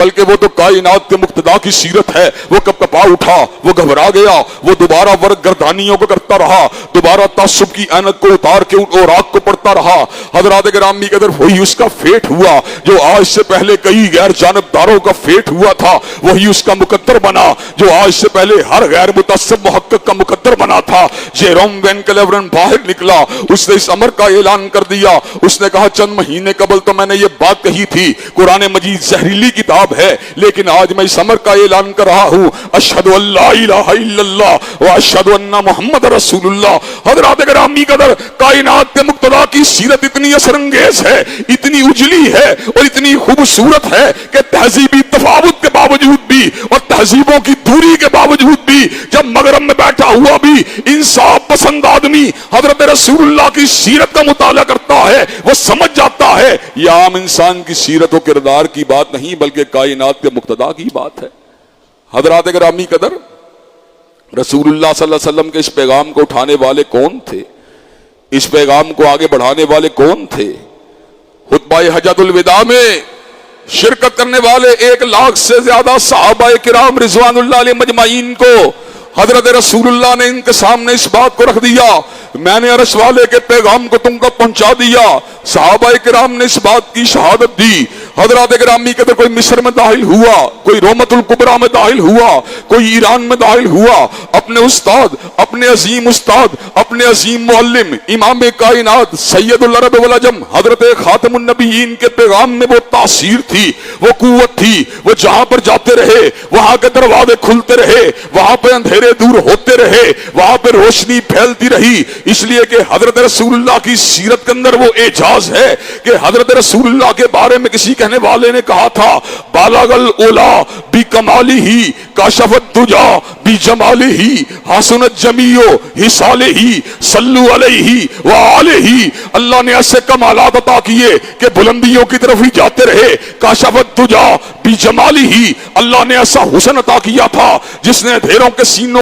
بلکہ وہ تو کائنات کے مقتدا کی سیرت ہے۔ وہ کب کپا اٹھا، وہ گھبرا گیا، وہ دوبارہ ورق گردانیوں کو کرتا رہا، دوبارہ تعصب کی عینت کو اتار کے اوراق کو پڑھتا رہا۔ حضرات گرامی کی طرف وہی اس کا فیٹ ہوا جو آج سے پہلے کئی غیر جانبداروں کا فیٹ ہوا تھا، وہی اس کا مقدر بنا جو آج سے پہلے ہر غیر متعصب محقق کا مقدر بنا تھا۔ جیروم وین کلیورن باہر نکلا، اس نے اس امر کا اعلان کر دیا۔ اس نے کہا چند مہینے قبل تو میں نے یہ بات کہی تھی، قرآن مجید زہریلی کتاب ہے، لیکن آج میں اس امر کا اعلان کر رہا ہوں، اشہد ان لا الہ الا اللہ و اشہد ان محمد رسول اللہ۔ حضرات گرامی قدر، کائنات کے مقتدا کی سیرت اتنی اثر انگیز ہے، اتنی اجلی ہے اور اتنی خوبصورت ہے کہ تہذیبی تفاوت کے باوجود بھی اور تہذیبوں کی دوری کے باوجود بھی جب مغرب میں بیٹھا ہوا بھی انصاف پسند آدمی حضرت رسول اللہ کی سیرت کا مطالعہ کرتا ہے، وہ سمجھ جاتا ہے یہ عام انسان کی سیرت و کردار کی بات نہیں بلکہ کائنات کے مقتدا کی بات ہے۔ حضرات گرامی قدر، رسول اللہ صلی اللہ علیہ وسلم کے اس پیغام کو اٹھانے والے کون تھے؟ اس پیغام کو آگے بڑھانے والے کون تھے؟ خطبہ حجۃ الوداع میں شرکت کرنے والے 1 لاکھ سے زیادہ صحابہ کرام رضوان اللہ علیہ مجمعین کو حضرت رسول اللہ نے ان کے سامنے اس بات کو رکھ دیا، میں نے عرش والے کے پیغام کو تم تک پہنچا دیا۔ صحابہ کرام نے اس بات کی شہادت دی۔ حضرات گرامی کے اندر کوئی مصر میں داخل ہوا، کوئی رومت الکبریٰ میں داخل ہوا، کوئی ایران میں داخل ہوا، اپنے استاد، اپنے عظیم استاد، اپنے عظیم معلم امام کائنات سید العرب والعجم حضرت خاتم النبیین کے پیغام میں وہ تاثیر تھی، وہ قوت تھی، وہ جہاں پر جاتے رہے وہاں کے دروازے کھلتے رہے، وہاں پہ اندھیرے دور ہوتے رہے، وہاں پہ روشنی پھیلتی رہی۔ اس لیے کہ حضرت رسول اللہ کی سیرت کے اندر وہ اعجاز ہے کہ حضرت رسول اللہ کے بارے میں کسی کہنے والے نے کہا تھا، بالغ الاولا بکمالہ کاشف الدجا بجمالہ حسنت جمیع حصالہ صلو علیہ وآلہ۔ اللہ نے ایسے کمالات عطا کیے کہ بلندیوں کی طرف ہی جاتے رہے، کاشف الدجا بجمالہ، اللہ نے ایسا حسن عطا کیا تھا جس نے اندھیروں کے سینوں